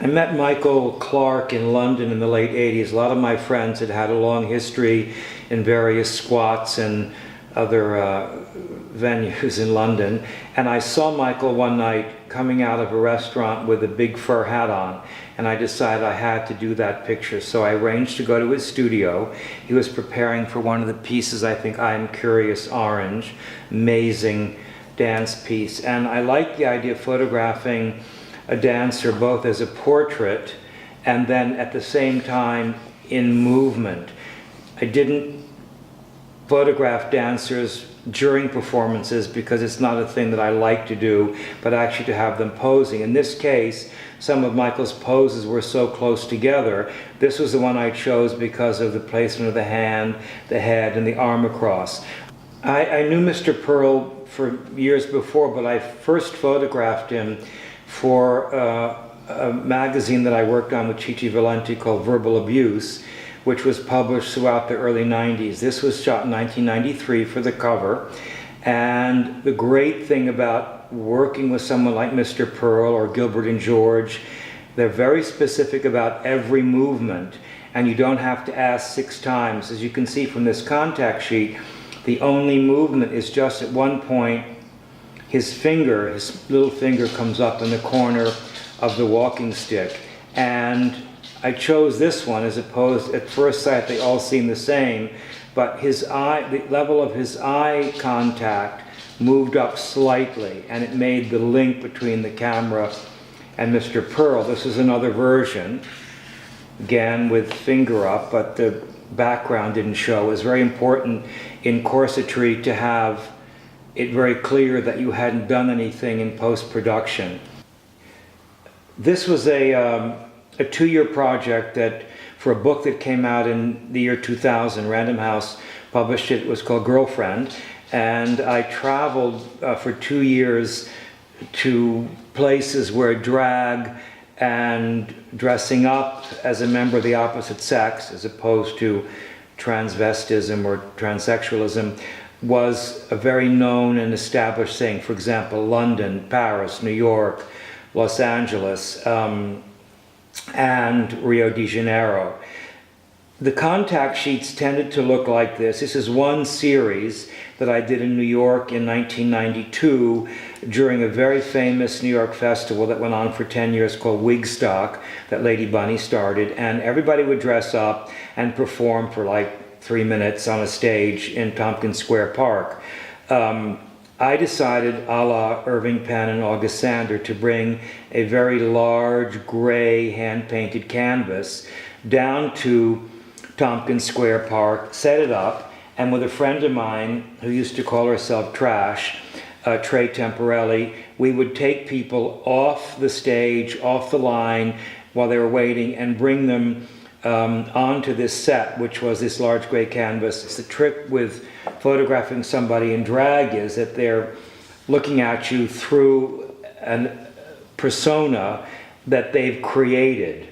I met Michael Clark in London in the late 80s. A lot of my friends had had a long history in various squats and other venues in London. And I saw Michael one night coming out of a restaurant with a big fur hat on. And I decided I had to do that picture. So I arranged to go to his studio. He was preparing for one of the pieces, I think, I'm Curious Orange. Amazing dance piece. And I liked the idea of photographing a dancer both as a portrait and then at the same time in movement. I didn't photograph dancers during performances because it's not a thing that I like to do, but actually to have them posing. In this case, some of Michael's poses were so close together. This was the one I chose because of the placement of the hand, the head, and the arm across. I knew Mr. Pearl for years before, but I first photographed him for a magazine that I worked on with Chichi Valenti called Verbal Abuse, which was published throughout the early 90s. This was shot in 1993 for the cover. And the great thing about working with someone like Mr. Pearl or Gilbert and George, they're very specific about every movement, and you don't have to ask 6 times. As you can see from this contact sheet, the only movement is just at one point his little finger comes up in the corner of the walking stick. And I chose this one as opposed, at first sight they all seem the same, but his eye, the level of his eye contact moved up slightly, and it made the link between the camera and Mr. Pearl. This is another version, again with finger up, but the background didn't show. It was very important in corsetry to have it very clear that you hadn't done anything in post-production. This was a 2-year project that, for a book that came out in the year 2000, Random House published it. It was called Girlfriend, and I traveled for 2 years to places where drag and dressing up as a member of the opposite sex, as opposed to transvestism or transsexualism, was a very known and established thing. For example, London, Paris, New York, Los Angeles, and Rio de Janeiro. The contact sheets tended to look like this. This is one series that I did in New York in 1992 during a very famous New York festival that went on for 10 years called Wigstock that Lady Bunny started, and everybody would dress up and perform for like 3 minutes on a stage in Tompkins Square Park. I decided, a la Irving Penn and August Sander, to bring a very large gray hand-painted canvas down to Tompkins Square Park, set it up, and with a friend of mine who used to call herself Trash, Trey Temporelli, we would take people off the stage, off the line while they were waiting, and bring them onto this set, which was this large gray canvas. It's the trick with photographing somebody in drag is that they're looking at you through a persona that they've created.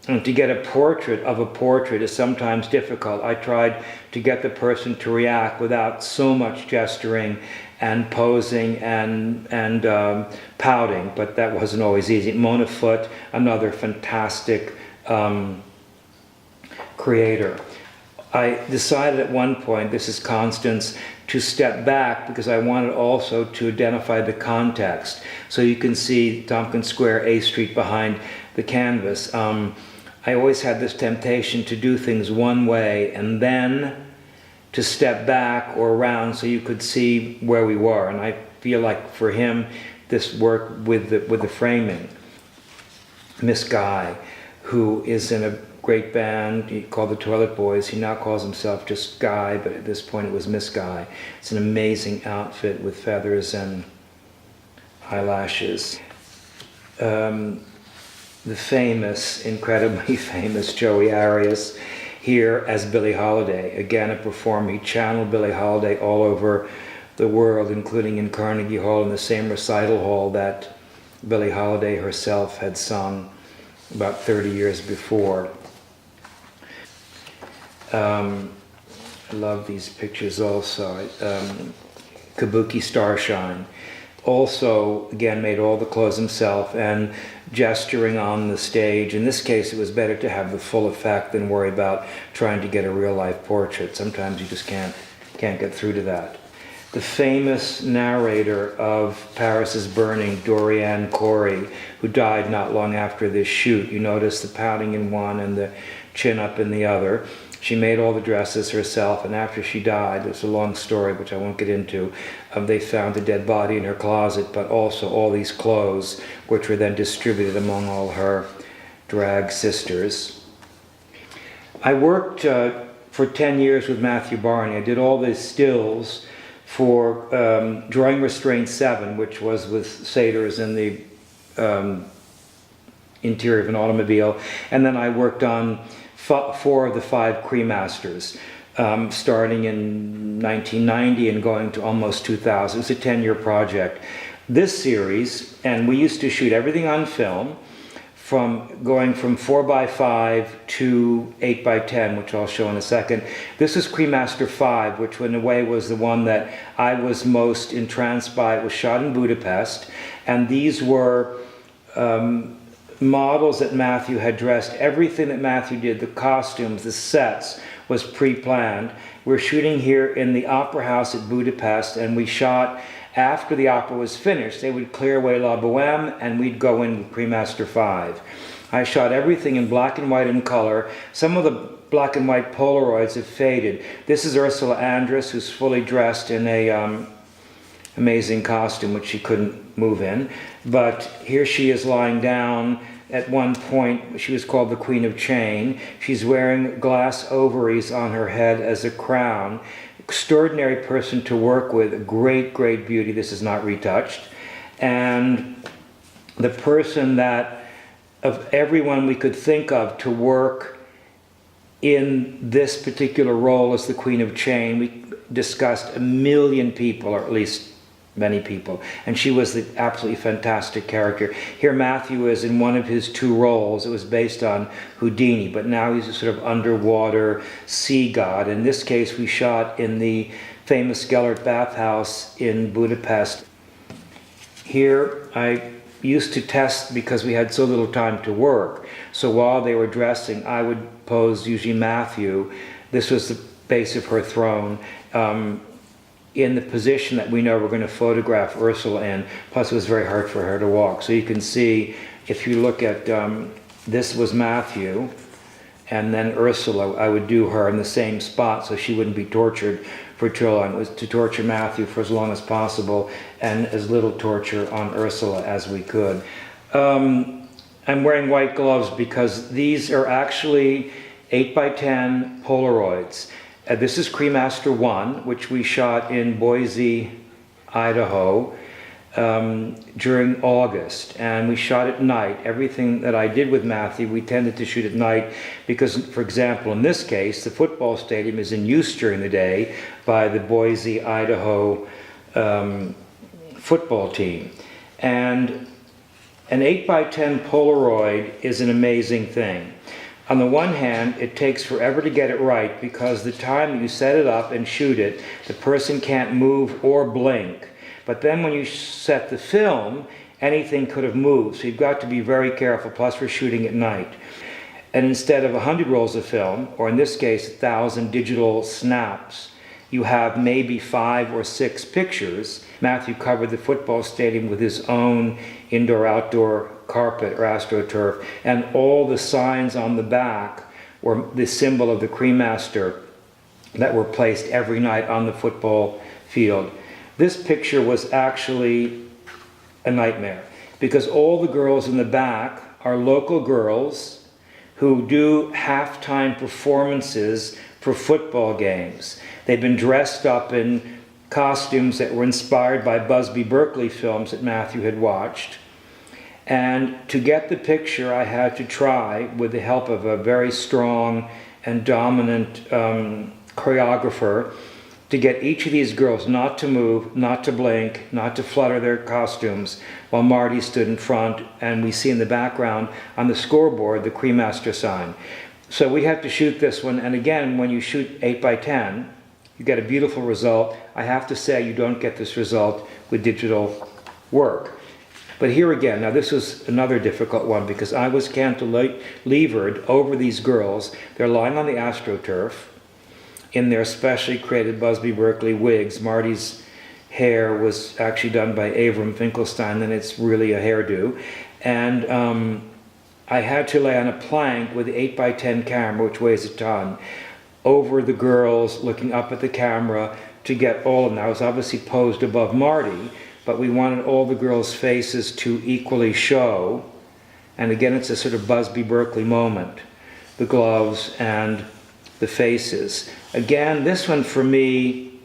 And to get a portrait of a portrait is sometimes difficult. I tried to get the person to react without so much gesturing and posing and pouting, but that wasn't always easy. Mona Foote, another fantastic creator. I decided at one point, this is Constance, to step back because I wanted also to identify the context. So you can see Tompkins Square, A Street behind the canvas. I always had this temptation to do things one way and then to step back or around so you could see where we were. And I feel like for him, this worked with the framing. Miss Guy, who is in a great band he called the Toilet Boys. He now calls himself just Guy, but at this point it was Miss Guy. It's an amazing outfit with feathers and eyelashes. The famous, incredibly famous Joey Arias here as Billie Holiday. Again, a performer. He channeled Billie Holiday all over the world, including in Carnegie Hall, in the same recital hall that Billie Holiday herself had sung about 30 years before. I love these pictures also. Kabuki Starshine. also, again, made all the clothes himself and gesturing on the stage. In this case, it was better to have the full effect than worry about trying to get a real-life portrait. Sometimes you just can't get through to that. The famous narrator of Paris's Burning, Doriane Corey, who died not long after this shoot. You notice the pouting in one and the chin up in the other. She made all the dresses herself, and after she died, it's a long story which I won't get into, they found a dead body in her closet, but also all these clothes, which were then distributed among all her drag sisters. I worked for 10 years with Matthew Barney. I did all the stills for Drawing Restraint 7, which was with satyrs in the interior of an automobile, and then I worked on 4 of the 5 cremasters, starting in 1990 and going to almost 2000. It was a 10-year project. This series, and we used to shoot everything on film, going from 4x5 to 8x10, which I'll show in a second. This is Cremaster 5, which in a way was the one that I was most entranced by. It was shot in Budapest, and these were models that Matthew had dressed. Everything that Matthew did, the costumes, the sets, was pre-planned. We're shooting here in the Opera House at Budapest, and we shot after the opera was finished. They would clear away La Boheme, and we'd go in with Cremaster 5. I shot everything in black and white and color. Some of the black and white Polaroids have faded. This is Ursula Andress, who's fully dressed in a amazing costume which she couldn't move in, but here she is lying down. At one point she was called the Queen of Chain. She's wearing glass ovaries on her head as a crown. Extraordinary person to work with, great beauty. This is not retouched, and the person that of everyone we could think of to work in this particular role as the Queen of Chain, we discussed a million people, or at least many people, and she was the absolutely fantastic character. Here Matthew is in one of his 2 roles. It was based on Houdini, but now he's a sort of underwater sea god. In this case, we shot in the famous Gellert bathhouse in Budapest. Here I used to test because we had so little time to work. So while they were dressing, I would pose usually Matthew. This was the base of her throne. In the position that we know we're going to photograph Ursula in, plus it was very hard for her to walk. So you can see, if you look at, this was Matthew, and then Ursula, I would do her in the same spot so she wouldn't be tortured for too long. It was to torture Matthew for as long as possible, and as little torture on Ursula as we could. I'm wearing white gloves because these are actually 8x10 Polaroids. This is Cremaster 1, which we shot in Boise, Idaho, during August, and we shot at night. Everything that I did with Matthew, we tended to shoot at night because, for example, in this case, the football stadium is in use during the day by the Boise, Idaho football team. And an 8x10 Polaroid is an amazing thing. On the one hand, it takes forever to get it right because the time that you set it up and shoot it, the person can't move or blink. But then when you set the film, anything could have moved. So you've got to be very careful, plus we're shooting at night. And instead of 100 rolls of film, or in this case 1,000 digital snaps, you have maybe 5 or 6 pictures. Matthew covered the football stadium with his own indoor-outdoor carpet or astroturf, and all the signs on the back were the symbol of the cremaster that were placed every night on the football field. This picture was actually a nightmare because all the girls in the back are local girls who do halftime performances for football games. They've been dressed up in costumes that were inspired by Busby Berkeley films that Matthew had watched. And to get the picture, I had to try, with the help of a very strong and dominant choreographer, to get each of these girls not to move, not to blink, not to flutter their costumes, while Marty stood in front, and we see in the background on the scoreboard the cremaster sign. So we have to shoot this one, and again, when you shoot 8x10, you get a beautiful result. I have to say you don't get this result with digital work. But here again, now this was another difficult one because I was cantilevered over these girls. They're lying on the AstroTurf in their specially created Busby Berkeley wigs. Marty's hair was actually done by Avram Finkelstein, and it's really a hairdo. And I had to lay on a plank with the 8x10 camera, which weighs a ton, over the girls, looking up at the camera to get all of them. I was obviously posed above Marty, but we wanted all the girls' faces to equally show. And again, it's a sort of Busby Berkeley moment, the gloves and the faces. Again, this one for me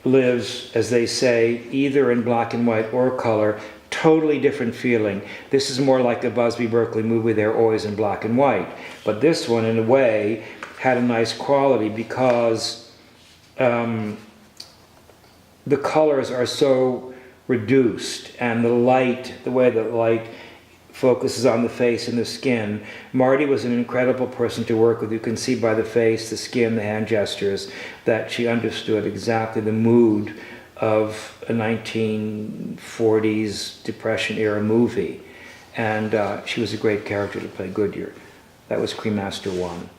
lives, as they say, either in black and white or color. Totally different feeling. This is more like a Busby Berkeley movie. They're always in black and white. But this one, in a way, had a nice quality because the colors are so reduced, and the light, the way the light focuses on the face and the skin. Marty was an incredible person to work with. You can see by the face, the skin, the hand gestures, that she understood exactly the mood of a 1940s Depression-era movie. And she was a great character to play Goodyear. That was Cremaster 1.